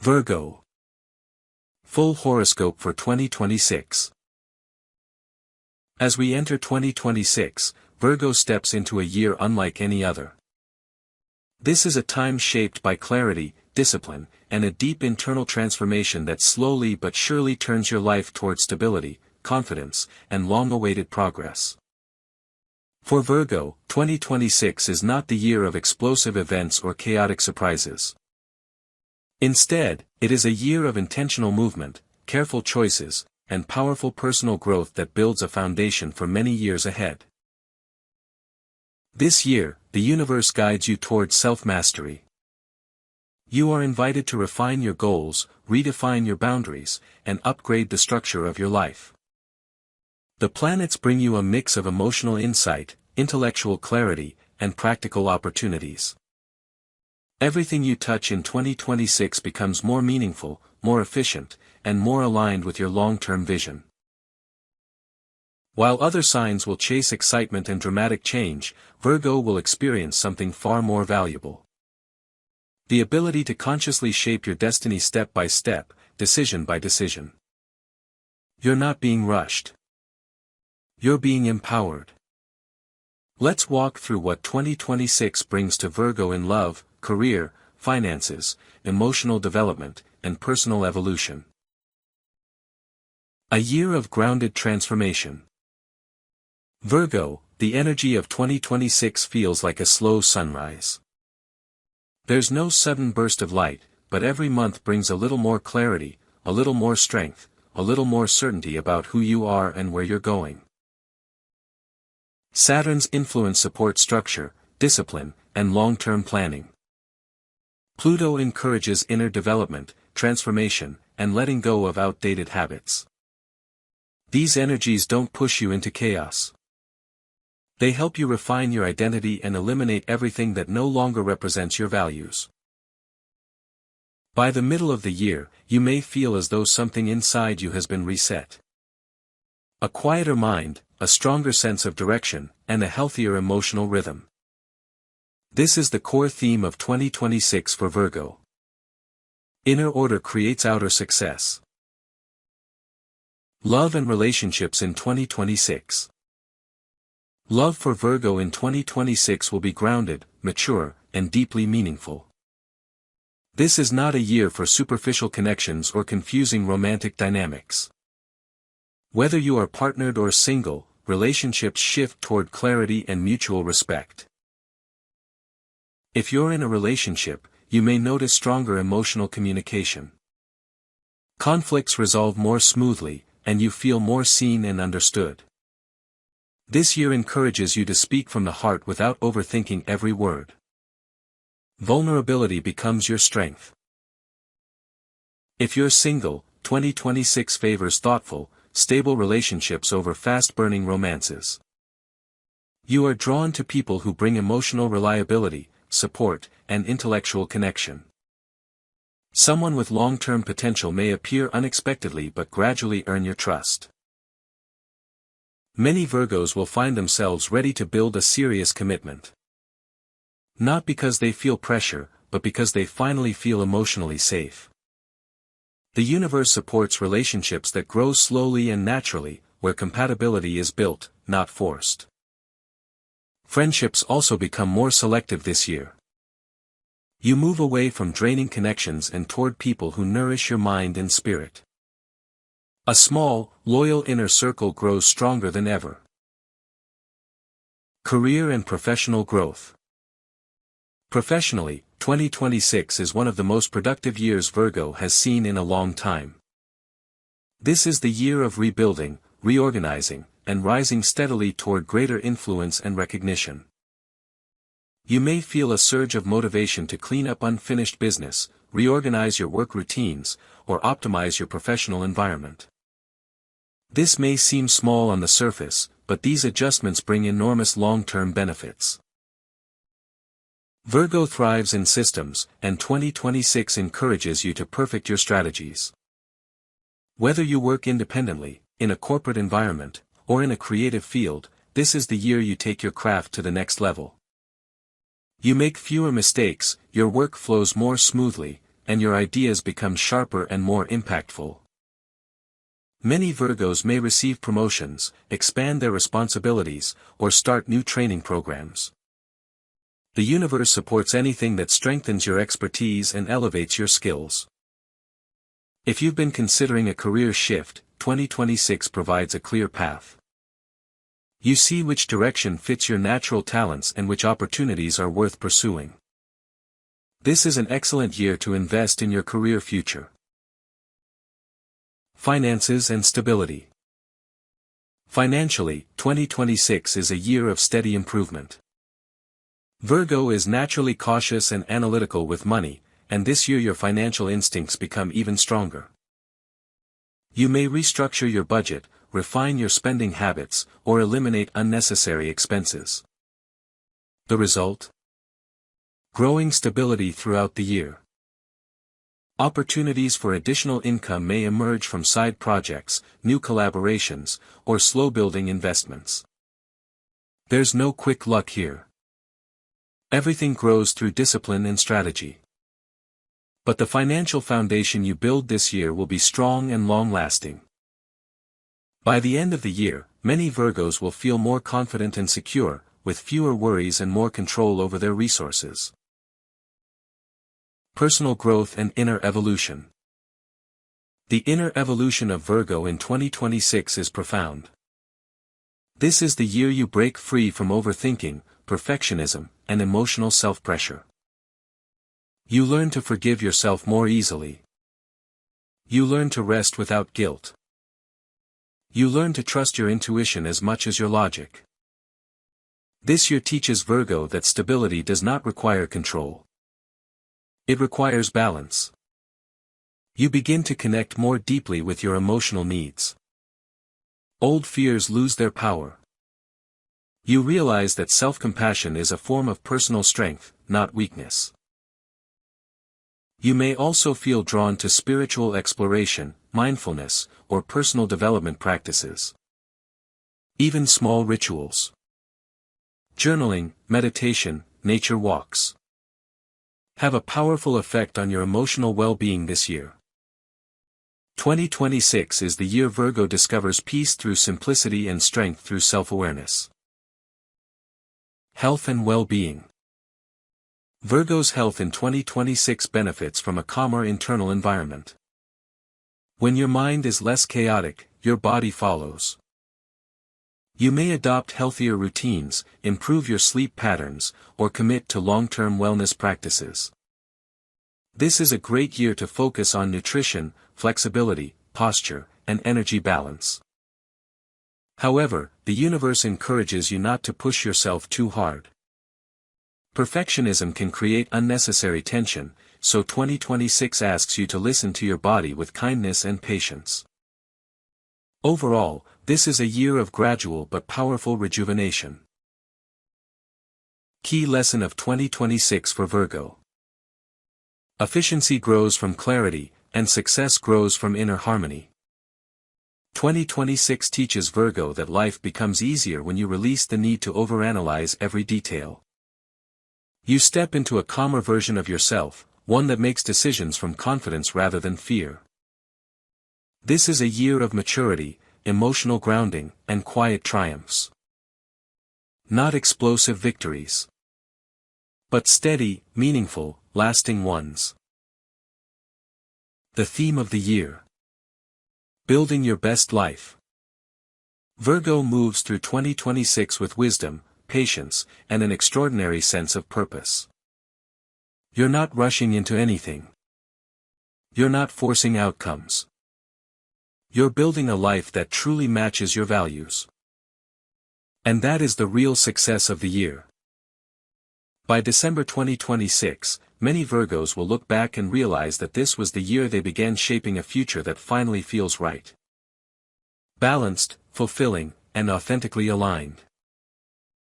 Virgo. Full horoscope for 2026. As we enter 2026, Virgo steps into a year unlike any other. This is a time shaped by clarity, discipline, and a deep internal transformation that slowly but surely turns your life toward stability, confidence, and long-awaited progress. For Virgo, 2026 is not the year of explosive events or chaotic surprises. Instead, it is a year of intentional movement, careful choices, and powerful personal growth that builds a foundation for many years ahead. This year, the universe guides you towards self-mastery. You are invited to refine your goals, redefine your boundaries, and upgrade the structure of your life. The planets bring you a mix of emotional insight, intellectual clarity, and practical opportunities. Everything you touch in 2026 becomes more meaningful, more efficient, and more aligned with your long-term vision. While other signs will chase excitement and dramatic change, Virgo will experience something far more valuable. The ability to consciously shape your destiny step by step, decision by decision. You're not being rushed. You're being empowered. Let's walk through what 2026 brings to Virgo in love, career, finances, emotional development, and personal evolution. A year of grounded transformation. Virgo, the energy of 2026 feels like a slow sunrise. There's no sudden burst of light, but every month brings a little more clarity, a little more strength, a little more certainty about who you are and where you're going. Saturn's influence supports structure, discipline, and long-term planning. Pluto encourages inner development, transformation, and letting go of outdated habits. These energies don't push you into chaos. They help you refine your identity and eliminate everything that no longer represents your values. By the middle of the year, you may feel as though something inside you has been reset. A quieter mind, a stronger sense of direction, and a healthier emotional rhythm. This is the core theme of 2026 for Virgo. Inner order creates outer success. Love and relationships in 2026. Love for Virgo in 2026 will be grounded, mature, and deeply meaningful. This is not a year for superficial connections or confusing romantic dynamics. Whether you are partnered or single, relationships shift toward clarity and mutual respect. If you're in a relationship, you may notice stronger emotional communication. Conflicts resolve more smoothly, and you feel more seen and understood. This year encourages you to speak from the heart without overthinking every word. Vulnerability becomes your strength. If you're single, 2026 favors thoughtful, stable relationships over fast-burning romances. You are drawn to people who bring emotional reliability, support, and intellectual connection. Someone with long-term potential may appear unexpectedly but gradually earn your trust. Many Virgos will find themselves ready to build a serious commitment. Not because they feel pressure, but because they finally feel emotionally safe. The universe supports relationships that grow slowly and naturally, where compatibility is built, not forced. Friendships also become more selective this year. You move away from draining connections and toward people who nourish your mind and spirit. A small, loyal inner circle grows stronger than ever. Career and professional growth. Professionally, 2026 is one of the most productive years Virgo has seen in a long time. This is the year of rebuilding, reorganizing, and rising steadily toward greater influence and recognition. You may feel a surge of motivation to clean up unfinished business, reorganize your work routines, or optimize your professional environment. This may seem small on the surface, but these adjustments bring enormous long-term benefits. Virgo thrives in systems, and 2026 encourages you to perfect your strategies. Whether you work independently, in a corporate environment, or in a creative field, this is the year you take your craft to the next level. You make fewer mistakes, your work flows more smoothly, and your ideas become sharper and more impactful. Many Virgos may receive promotions, expand their responsibilities, or start new training programs. The universe supports anything that strengthens your expertise and elevates your skills. If you've been considering a career shift, 2026 provides a clear path. You see which direction fits your natural talents and which opportunities are worth pursuing. This is an excellent year to invest in your career future. Finances and stability. Financially, 2026 is a year of steady improvement. Virgo is naturally cautious and analytical with money, and this year your financial instincts become even stronger. You may restructure your budget, refine your spending habits, or eliminate unnecessary expenses. The result? Growing stability throughout the year. Opportunities for additional income may emerge from side projects, new collaborations, or slow-building investments. There's no quick luck here. Everything grows through discipline and strategy. But the financial foundation you build this year will be strong and long-lasting. By the end of the year, many Virgos will feel more confident and secure, with fewer worries and more control over their resources. Personal growth and inner evolution. The inner evolution of Virgo in 2026 is profound. This is the year you break free from overthinking, perfectionism, and emotional self-pressure. You learn to forgive yourself more easily. You learn to rest without guilt. You learn to trust your intuition as much as your logic. This year teaches Virgo that stability does not require control. It requires balance. You begin to connect more deeply with your emotional needs. Old fears lose their power. You realize that self-compassion is a form of personal strength, not weakness. You may also feel drawn to spiritual exploration, mindfulness, or personal development practices. Even small rituals. Journaling, meditation, nature walks have a powerful effect on your emotional well-being this year. 2026 is the year Virgo discovers peace through simplicity and strength through self-awareness. Health and well-being. Virgo's health in 2026 benefits from a calmer internal environment. When your mind is less chaotic, your body follows. You may adopt healthier routines, improve your sleep patterns, or commit to long-term wellness practices. This is a great year to focus on nutrition, flexibility, posture, and energy balance. However, the universe encourages you not to push yourself too hard. Perfectionism can create unnecessary tension, so 2026 asks you to listen to your body with kindness and patience. Overall, this is a year of gradual but powerful rejuvenation. Key lesson of 2026 for Virgo. Efficiency grows from clarity, and success grows from inner harmony. 2026 teaches Virgo that life becomes easier when you release the need to overanalyze every detail. You step into a calmer version of yourself, one that makes decisions from confidence rather than fear. This is a year of maturity, emotional grounding, and quiet triumphs. Not explosive victories, but steady, meaningful, lasting ones. The theme of the year. Building your best life. Virgo moves through 2026 with wisdom, patience, and an extraordinary sense of purpose. You're not rushing into anything. You're not forcing outcomes. You're building a life that truly matches your values. And that is the real success of the year. By December 2026, many Virgos will look back and realize that this was the year they began shaping a future that finally feels right. Balanced, fulfilling, and authentically aligned.